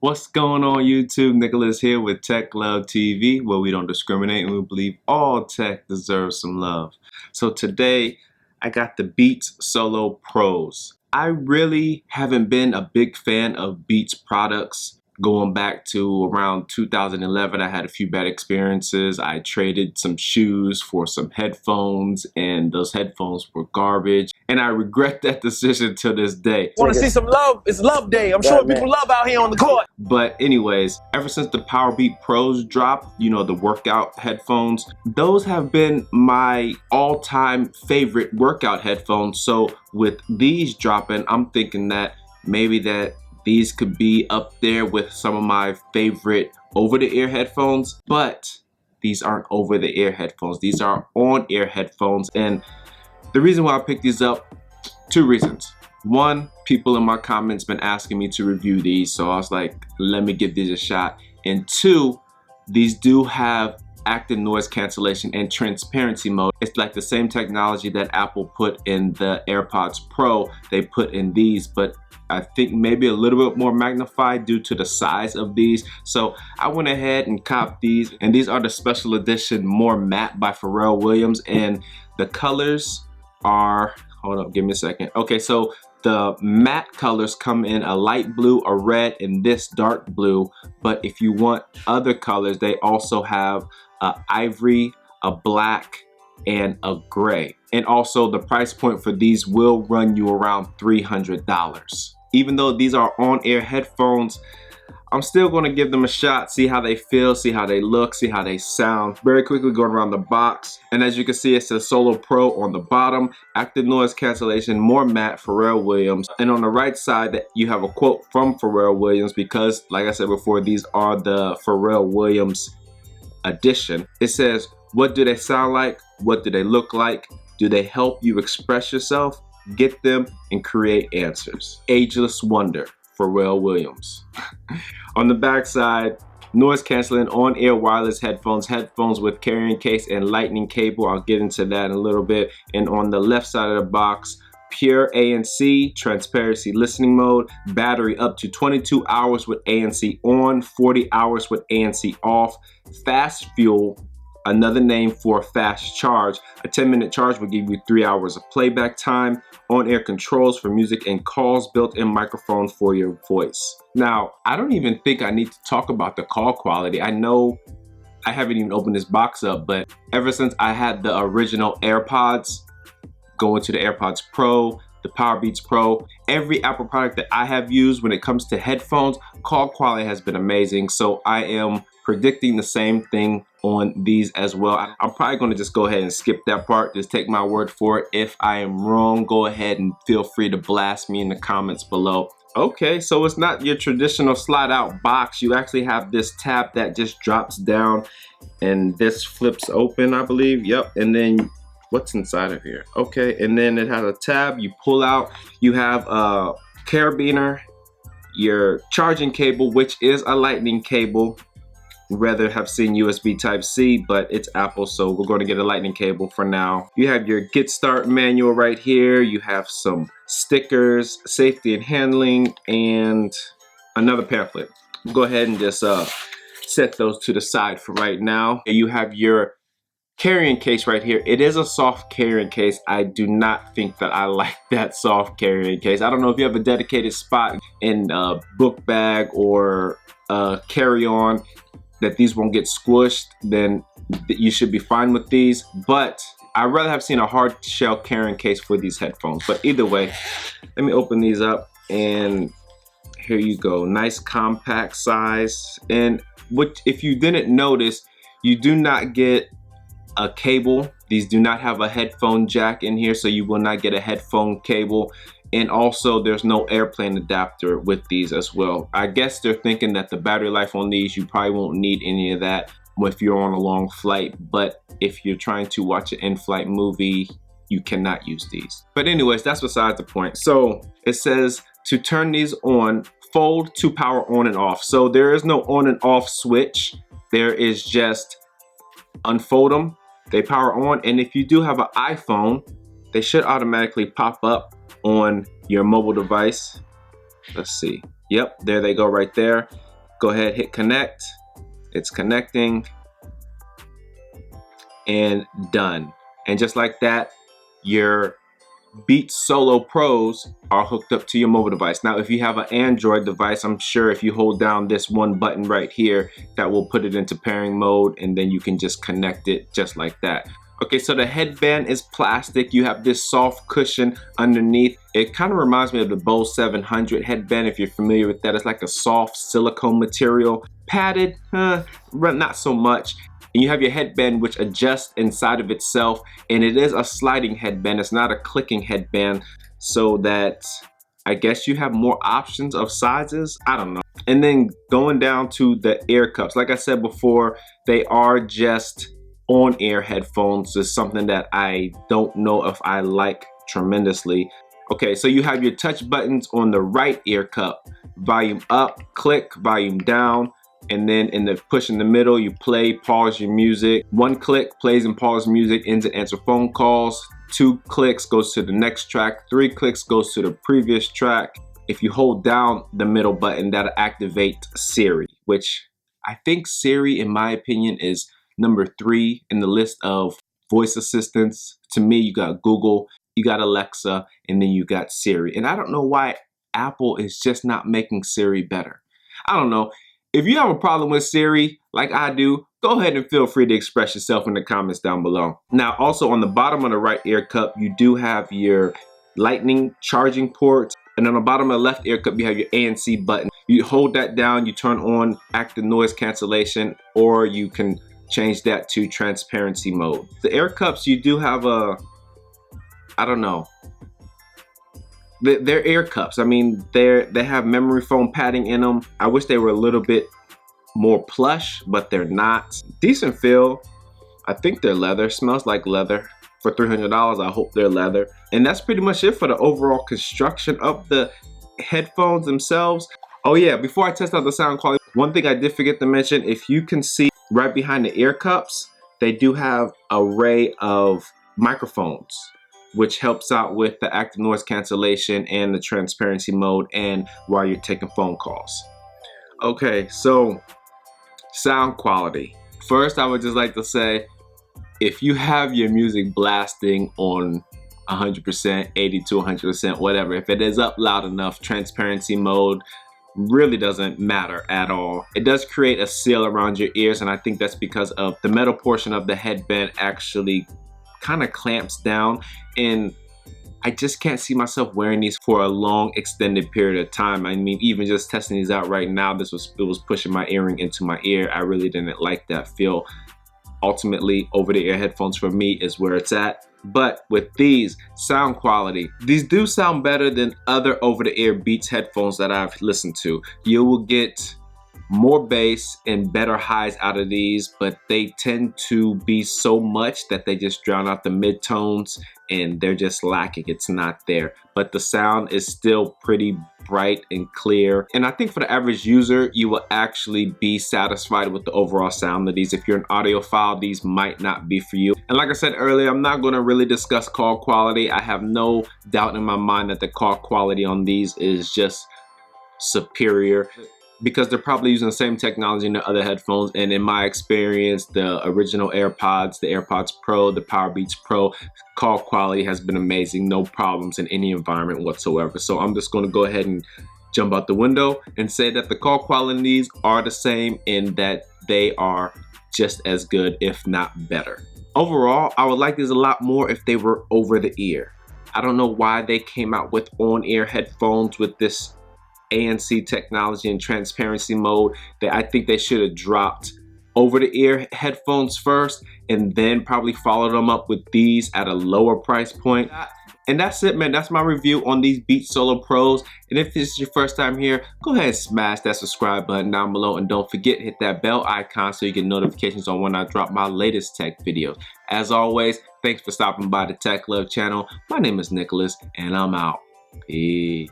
What's going on YouTube? Nicholas here with Tech Love TV, where we don't discriminate and we believe all tech deserves some love. So today I got the Beats Solo Pros. I really haven't been a big fan of Beats products. Going back to around 2011, I had a few bad experiences. I traded some shoes for some headphones, and those headphones were garbage. And I regret that decision to this day. Want to see some love? It's Love Day. I'm showing people love out here on the court. But anyways, ever since the Powerbeat Pros dropped, you know, the workout headphones, those have been my all-time favorite workout headphones. So with these dropping, I'm thinking that maybe these could be up there with some of my favorite over-the-ear headphones, but these aren't over-the-ear headphones. These are on-ear headphones, and the reason why I picked these up, two reasons. One, people in my comments been asking me to review these, so I was like, let me give these a shot. And two, these do have active noise cancellation and transparency mode. It's like the same technology that Apple put in the AirPods Pro, they put in these, but I think maybe a little bit more magnified due to the size of these. So I went ahead and copped these, and these are the special edition More Matte by Pharrell Williams, and the colors are, hold up, give me a second. Okay, so the matte colors come in a light blue, a red, and this dark blue. But if you want other colors, they also have a ivory, a black, and a gray. And also the price point for these will run you around $300. Even though these are on-ear headphones, I'm still going to give them a shot, see how they feel, see how they look, see how they sound. Very quickly going around the box, and as you can see, it says Solo Pro on the bottom, active noise cancellation, More Matte, Pharrell Williams. And on the right side, you have a quote from Pharrell Williams, because like I said before, these are the Pharrell Williams edition. It says, what do they sound like? What do they look like? Do they help you express yourself? Get them and create answers. Ageless wonder, Pharrell Williams. On the back side, noise canceling on-ear wireless headphones, headphones with carrying case and lightning cable. I'll get into that in a little bit. And on the left side of the box, pure ANC, transparency listening mode, battery up to 22 hours with ANC on, 40 hours with ANC off, fast fuel, another name for fast charge. A 10-minute charge will give you 3 hours of playback time, on-air controls for music and calls, built-in microphone for your voice. Now, I don't even think I need to talk about the call quality. I know I haven't even opened this box up, but ever since I had the original AirPods, going to the AirPods Pro, the Powerbeats Pro, every Apple product that I have used when it comes to headphones, call quality has been amazing. So I am predicting the same thing on these as well. I'm probably going to just go ahead and skip that part. Just take my word for it. If I am wrong, go ahead and feel free to blast me in the comments below. Okay, so it's not your traditional slide out box. You actually have this tab that just drops down and this flips open, I believe. Yep, and then what's inside of here? Okay, and then it has a tab you pull out. You have a carabiner, your charging cable, which is a lightning cable. Rather have seen USB Type-C, but it's Apple, so we're going to get a lightning cable for now. You have your Get Start manual right here. You have some stickers, safety and handling, and another pamphlet. Go ahead and just set those to the side for right now. You have your carrying case right here. It is a soft carrying case. I do not think that I like that soft carrying case. I don't know if you have a dedicated spot in a book bag or carry-on that these won't get squished, then you should be fine with these. But I'd rather have seen a hard shell carrying case for these headphones. But either way, let me open these up, and here you go. Nice compact size. And what, if you didn't notice, you do not get a cable. These do not have a headphone jack in here, so you will not get a headphone cable. And also there's no airplane adapter with these as well. I guess they're thinking that the battery life on these, you probably won't need any of that if you're on a long flight. But if you're trying to watch an in-flight movie, you cannot use these. But anyways, that's besides the point. So it says to turn these on, fold to power on and off. So there is no on and off switch. There is just unfold them, they power on. And if you do have an iPhone, they should automatically pop up on your mobile device. Let's see. Yep, there they go right there. Go ahead, hit connect. It's connecting and done. And just like that, your Beats Solo Pros are hooked up to your mobile device. Now, if you have an Android device, I'm sure if you hold down this one button right here, that will put it into pairing mode, and then you can just connect it just like that. Okay, so the headband is plastic. You have this soft cushion underneath. It kind of reminds me of the Bose 700 headband, if you're familiar with that. It's like a soft silicone material. Padded, not so much. And you have your headband, which adjusts inside of itself, and it is a sliding headband. It's not a clicking headband, so that I guess you have more options of sizes. I don't know. And then going down to the ear cups, like I said before, they are just on-ear headphones. Is something that I don't know if I like tremendously. Okay, so you have your touch buttons on the right ear cup. Volume up, click, volume down. And then in the push in the middle, you play, pause your music. 1 click plays and pauses music, ends and answer phone calls. 2 clicks goes to the next track. 3 clicks goes to the previous track. If you hold down the middle button, that'll activate Siri, which I think Siri, in my opinion, is number 3 in the list of voice assistants. To me, you got Google, you got Alexa, and then you got Siri. And I don't know why Apple is just not making Siri better. I don't know. If you have a problem with Siri, like I do, go ahead and feel free to express yourself in the comments down below. Now, also on the bottom of the right ear cup, you do have your lightning charging port. And on the bottom of the left ear cup, you have your ANC button. You hold that down, you turn on active noise cancellation, or you can change that to transparency mode. The ear cups, you do have a, I don't know. They're ear cups. I mean, they have memory foam padding in them. I wish they were a little bit more plush, but they're not. Decent feel. I think they're leather. Smells like leather. For $300, I hope they're leather. And that's pretty much it for the overall construction of the headphones themselves. Oh yeah, before I test out the sound quality, one thing I did forget to mention, if you can see right behind the ear cups, they do have an array of microphones, which helps out with the active noise cancellation and the transparency mode, and while you're taking phone calls. Okay, so sound quality. First, I would just like to say, if you have your music blasting on 100%, 80 to 100%, whatever, if it is up loud enough, transparency mode really doesn't matter at all. It does create a seal around your ears, and I think that's because of the metal portion of the headband actually kind of clamps down, and I just can't see myself wearing these for a long extended period of time. I mean, even just testing these out right now, it was pushing my earring into my ear. I really didn't like that feel. Ultimately, over-the-ear headphones for me is where it's at. But with these, sound quality, these do sound better than other over-the-ear Beats headphones that I've listened to. You will get more bass and better highs out of these, but they tend to be so much that they just drown out the midtones, and they're just lacking. It's not there, but the sound is still pretty bright and clear, and I think for the average user, you will actually be satisfied with the overall sound of these. If you're an audiophile, these might not be for you. And like I said earlier, I'm not going to really discuss call quality. I have no doubt in my mind that the call quality on these is just superior, because they're probably using the same technology in the other headphones. And in my experience, the original AirPods, the AirPods Pro, the Powerbeats Pro, call quality has been amazing. No problems in any environment whatsoever. So I'm just going to go ahead and jump out the window and say that the call qualities are the same, and that they are just as good, if not better. Overall, I would like these a lot more if they were over the ear. I don't know why they came out with on-ear headphones with this ANC technology and transparency mode. That I think they should have dropped over the ear headphones first, and then probably follow them up with these at a lower price point. And that's it, man. That's my review on these Beats Solo Pros. And if this is your first time here, go ahead and smash that subscribe button down below, and don't forget, hit that bell icon so you get notifications on when I drop my latest tech videos. As always, thanks for stopping by the Tech Love channel. My name is Nicholas, and I'm out. Peace.